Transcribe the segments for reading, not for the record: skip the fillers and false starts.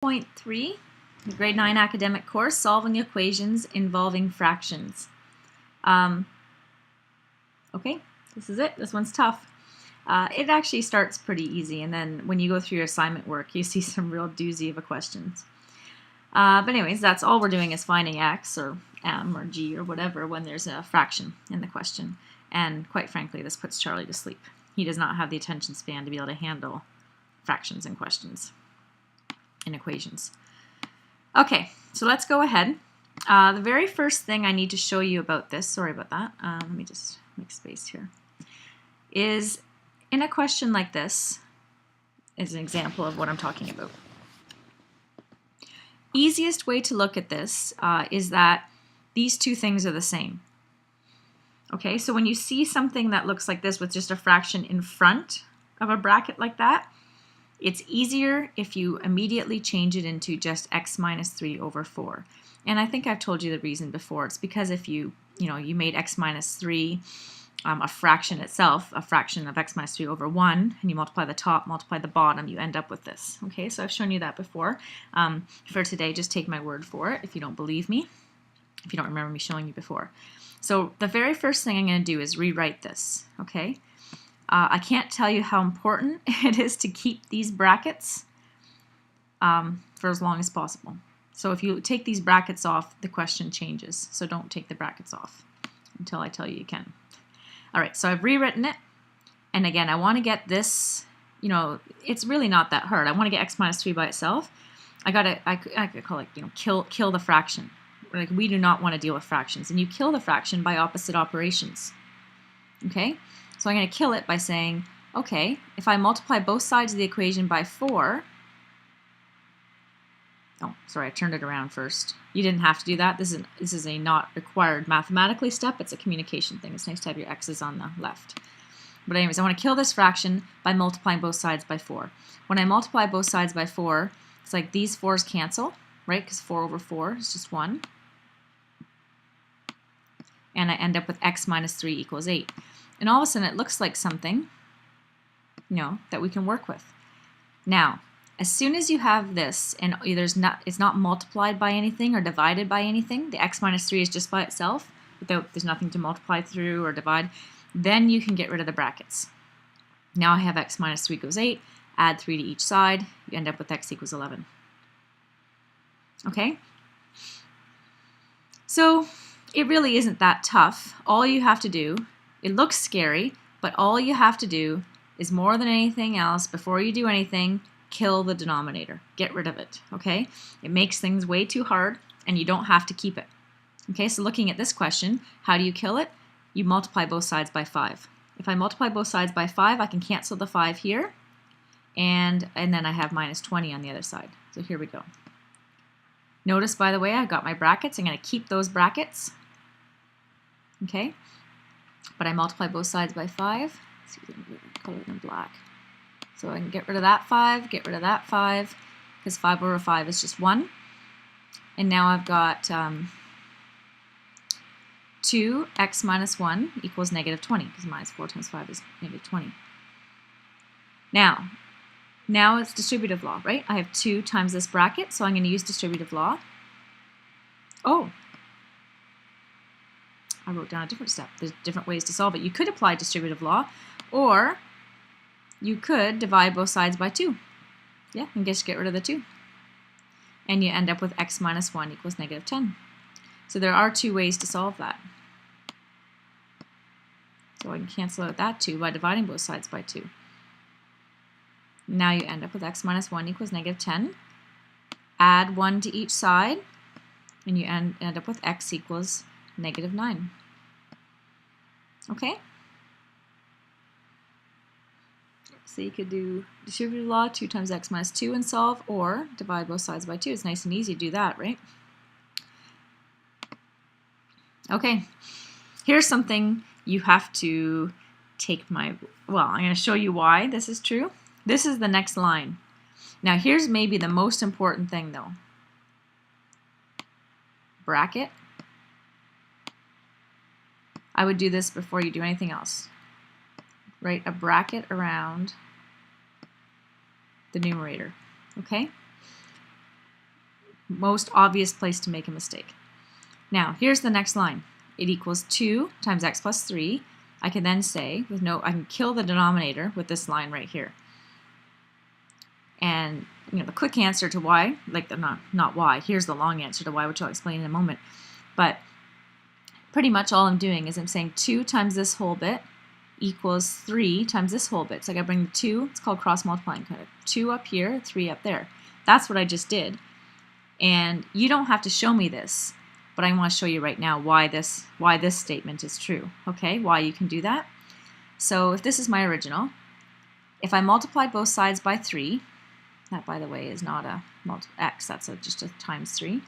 3, the grade 9 academic course, solving equations involving fractions. Okay, this is it. This one's tough. It actually starts pretty easy, and then when you go through your assignment work, you see some real doozy of a questions. But anyways, that's all we're doing is finding x or m or g or whatever when there's a fraction in the question. And quite frankly, this puts Charlie to sleep. He does not have the attention span to be able to handle fractions and questions in equations. Okay, so let's go ahead. The very first thing I need to show you about this, sorry about that, let me just make space here, is in a question like this, is an example of what I'm talking about. Easiest way to look at this is that these two things are the same. Okay, so when you see something that looks like this with just a fraction in front of a bracket like that, it's easier if you immediately change it into just x minus 3 over 4. And I think I've told you the reason before. It's because if you made x minus 3 a fraction itself, a fraction of x minus 3 over 1, and you multiply the top, multiply the bottom, you end up with this. Okay, so I've shown you that before. For today, just take my word for it if you don't believe me, if you don't remember me showing you before. So the very first thing I'm going to do is rewrite this, okay? I can't tell you how important it is to keep these brackets for as long as possible. So if you take these brackets off, the question changes. So don't take the brackets off until I tell you you can. All right, so I've rewritten it. And again, I want to get this, it's really not that hard. I want to get x minus 3 by itself. I could call it, kill the fraction. Like, we do not want to deal with fractions. And you kill the fraction by opposite operations. Okay? So I'm going to kill it by saying, okay, if I multiply both sides of the equation by 4, oh, sorry, I turned it around first. You didn't have to do that. This is a not required mathematically step. It's a communication thing. It's nice to have your x's on the left. But anyways, I want to kill this fraction by multiplying both sides by 4. When I multiply both sides by 4, it's like these 4's cancel, right? Because 4 over 4 is just 1. And I end up with x minus 3 equals 8. And all of a sudden it looks like something, that we can work with. Now, as soon as you have this and it's not multiplied by anything or divided by anything, the x minus 3 is just by itself, there's nothing to multiply through or divide, then you can get rid of the brackets. Now I have x minus 3 equals 8, add 3 to each side, you end up with x equals 11. Okay? So it really isn't that tough. All you have to do, it looks scary, but all you have to do is, more than anything else, before you do anything, kill the denominator. Get rid of it, okay? It makes things way too hard, and you don't have to keep it. Okay, so looking at this question, how do you kill it? You multiply both sides by 5. If I multiply both sides by 5, I can cancel the 5 here, and then I have minus 20 on the other side. So here we go. Notice, by the way, I've got my brackets. I'm going to keep those brackets. Okay? But I multiply both sides by 5. Let's see if I can color it in black. So I can get rid of that 5, get rid of that 5, because 5 over 5 is just 1. And now I've got 2x minus 1 equals negative 20, because minus 4 times 5 is negative 20. Now it's distributive law, right? I have 2 times this bracket, so I'm going to use distributive law. Oh, I wrote down a different step. There's different ways to solve it. You could apply distributive law, or you could divide both sides by 2. Yeah, and just get rid of the 2. And you end up with x minus 1 equals negative 10. So there are 2 ways to solve that. So I can cancel out that 2 by dividing both sides by 2. Now you end up with x minus 1 equals negative 10. Add 1 to each side, and you end up with x equals negative 9. Okay? So you could do distributive law, 2 times x minus 2 and solve, or divide both sides by 2. It's nice and easy to do that, right? Okay, here's something you have to take I'm going to show you why this is true. This is the next line. Now here's maybe the most important thing though. Bracket. I would do this before you do anything else. Write a bracket around the numerator, okay? Most obvious place to make a mistake. Now, here's the next line. It equals 2 times x plus 3. I can then say, I can kill the denominator with this line right here. And the quick answer to y, not y, here's the long answer to y, which I'll explain in a moment. But pretty much all I'm doing is I'm saying 2 times this whole bit equals 3 times this whole bit. So I gotta bring the 2, it's called cross multiplying, kind of 2 up here, 3 up there. That's what I just did. And you don't have to show me this, but I want to show you right now why this statement is true, okay? Why you can do that. So if this is my original, if I multiply both sides by 3, that by the way is not a x, that's just a times 3.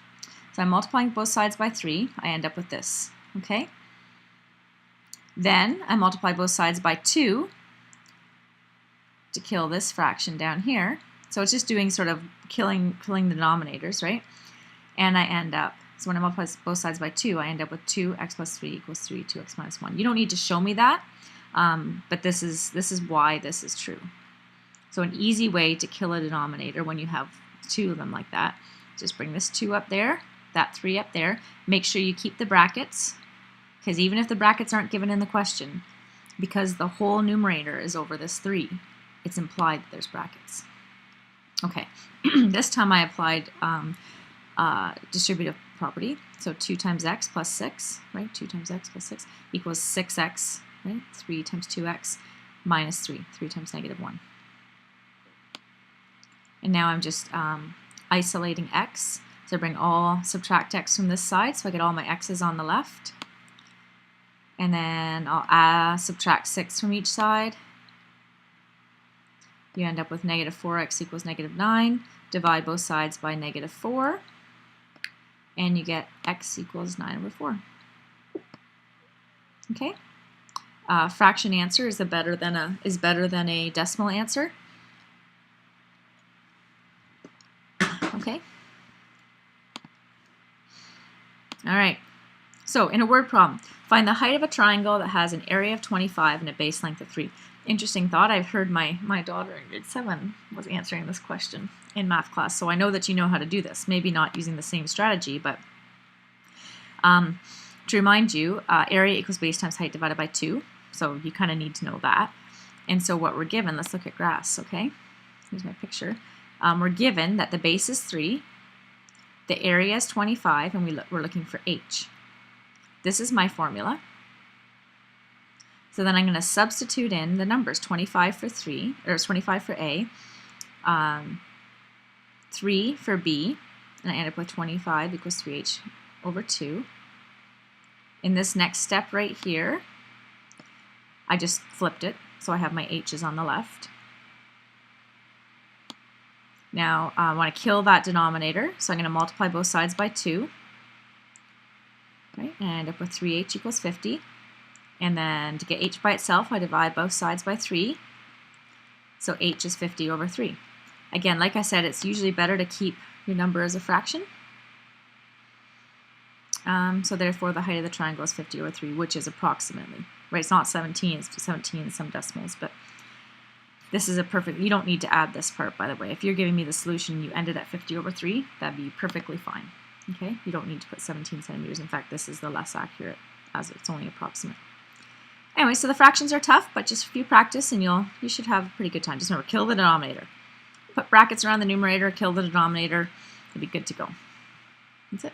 So I'm multiplying both sides by 3, I end up with this, okay? Then I multiply both sides by 2 to kill this fraction down here. So it's just doing sort of killing the denominators, right? And I end up, so when I multiply both sides by 2, I end up with 2x plus 3 equals 3, 2x minus 1. You don't need to show me that, but this is why this is true. So an easy way to kill a denominator when you have 2 of them like that, just bring this 2 up there, that 3 up there. Make sure you keep the brackets, because even if the brackets aren't given in the question, because the whole numerator is over this 3, it's implied that there's brackets. Okay, this time I applied distributive property. So 2 times x plus 6, right? 2 times x plus 6 equals 6x, right? 3 times 2x minus 3, 3 times negative 1. And now I'm just isolating x. So I subtract x from this side, so I get all my x's on the left. And then I'll subtract 6 from each side. You end up with negative 4x equals negative 9. Divide both sides by negative 4. And you get x equals 9 over 4. Okay? Fraction answer is better than a decimal answer. Okay? All right. So in a word problem, find the height of a triangle that has an area of 25 and a base length of 3. Interesting thought. I've heard my daughter in grade 7 was answering this question in math class, so I know that you know how to do this. Maybe not using the same strategy, but to remind you, area equals base times height divided by 2, so you kind of need to know that. And so what we're given, let's look at graphs, okay? Here's my picture. We're given that the base is 3, the area is 25, and we're looking for h. This is my formula. So then I'm going to substitute in the numbers, 25 for 3, or 25 for A, 3 for B, and I end up with 25 equals 3h over 2. In this next step right here, I just flipped it, so I have my h's on the left. Now I want to kill that denominator, so I'm going to multiply both sides by 2. Right, and I end up with 3h equals 50. And then to get h by itself, I divide both sides by 3. So h is 50 over 3. Again, like I said, it's usually better to keep your number as a fraction. So therefore, the height of the triangle is 50 over 3, which is approximately. Right, it's not 17, it's 17 and some decimals, but this is a perfect, you don't need to add this part, by the way. If you're giving me the solution and you ended at 50 over 3, that'd be perfectly fine. Okay, you don't need to put 17 centimeters. In fact, this is the less accurate, as it's only approximate. Anyway, so the fractions are tough, but just a few practice and you should have a pretty good time. Just remember, kill the denominator. Put brackets around the numerator, kill the denominator. It'll be good to go. That's it.